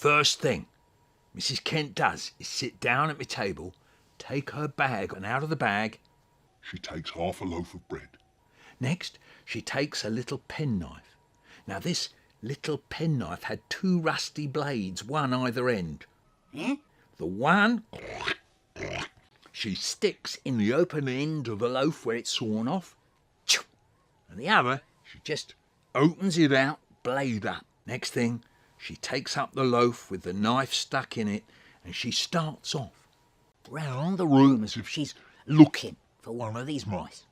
First thing Mrs. Kent does is sit down at my table, take her bag, and out of the bag she takes half a loaf of bread. Next, she takes a little penknife. Now, this little penknife had 2 rusty blades, one either end. The one she sticks in the open end of the loaf where it's sawn off, and the other she just opens it out, blade up. Next thing, she takes up the loaf with the knife stuck in it, and she starts off round the room as if she's looking for one of these mice.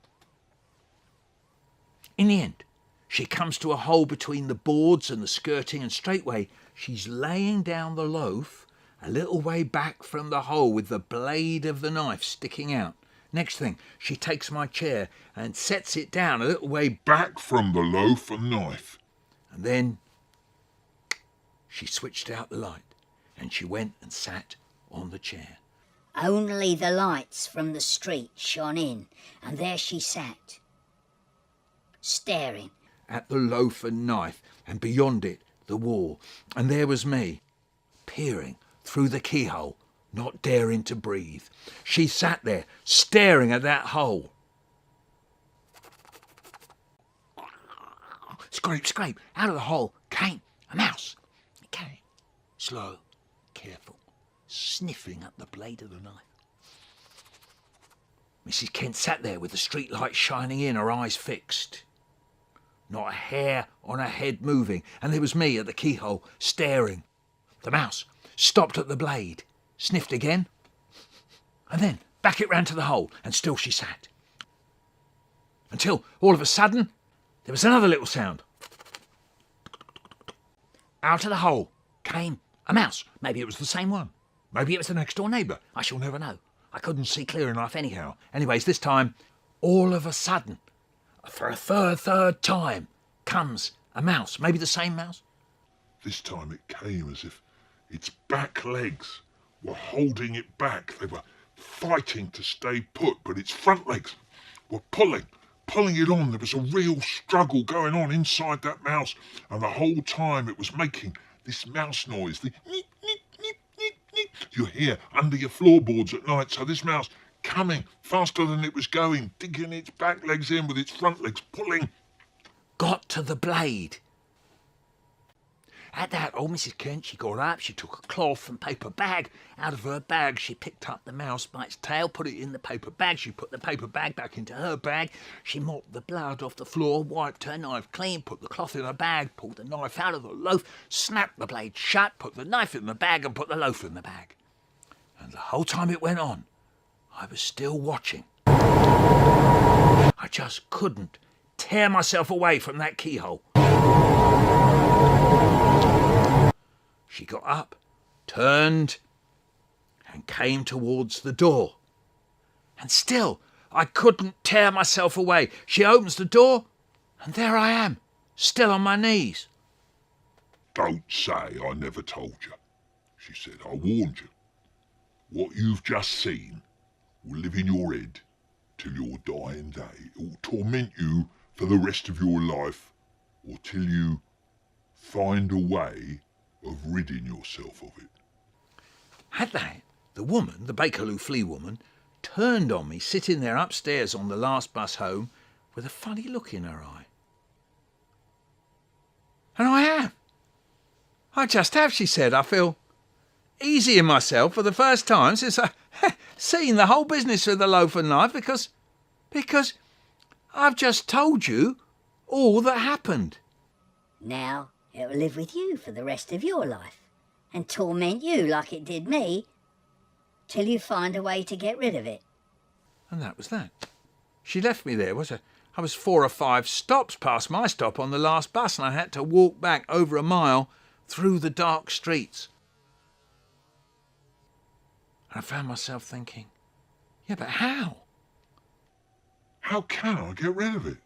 In the end, she comes to a hole between the boards and the skirting, and straightway she's laying down the loaf a little way back from the hole with the blade of the knife sticking out. Next thing, she takes my chair and sets it down a little way back from the loaf and knife. And then she switched out the light and she went and sat on the chair. Only the lights from the street shone in, and there she sat, staring at the loaf and knife, and beyond it the wall. And there was me, peering through the keyhole, not daring to breathe. She sat there, staring at that hole. Scrape, scrape, out of the hole came a mouse. It came, slow, careful, sniffing at the blade of the knife. Mrs. Kent sat there with the street light shining in, her eyes fixed. Not a hair on her head moving, and there was me at the keyhole, staring. The mouse stopped at the blade, sniffed again, and then back it ran to the hole, and still she sat. Until, all of a sudden, there was another little sound. Out of the hole came a mouse. Maybe it was the same one. Maybe it was the next door neighbour. I shall never know. I couldn't see clear enough anyhow. Anyways, this time, all of a sudden, for a third time, comes a mouse. Maybe the same mouse. This time it came as if its back legs were holding it back. They were fighting to stay put, but its front legs were pulling it on. There was a real struggle going on inside that mouse, and the whole time it was making this mouse noise, the nip, nip, nip, nip, nip, you hear under your floorboards at night. So this mouse coming faster than it was going, digging its back legs in with its front legs, pulling. Got to the blade. At that, old Mrs. Kent, she got up, she took a cloth and paper bag. Out of her bag, she picked up the mouse by its tail, put it in the paper bag. She put the paper bag back into her bag. She mopped the blood off the floor, wiped her knife clean, put the cloth in her bag, pulled the knife out of the loaf, snapped the blade shut, put the knife in the bag and put the loaf in the bag. And the whole time it went on, I was still watching. I just couldn't tear myself away from that keyhole. She got up, turned, and came towards the door. And still, I couldn't tear myself away. She opens the door, and there I am, still on my knees. Don't say I never told you, she said. I warned you. What you've just seen will live in your head till your dying day. It will torment you for the rest of your life, or till you find a way of ridding yourself of it. At that, the woman, the Bakerloo flea woman, turned on me, sitting there upstairs on the last bus home, with a funny look in her eye. And I have. I just have, she said. I feel easy in myself for the first time since I seen the whole business with the loaf and knife, because I've just told you all that happened. Now it will live with you for the rest of your life and torment you like it did me till you find a way to get rid of it. And that was that. She left me there. I was 4 or 5 stops past my stop on the last bus, and I had to walk back over a mile through the dark streets. And I found myself thinking, yeah, but how? How can I get rid of it?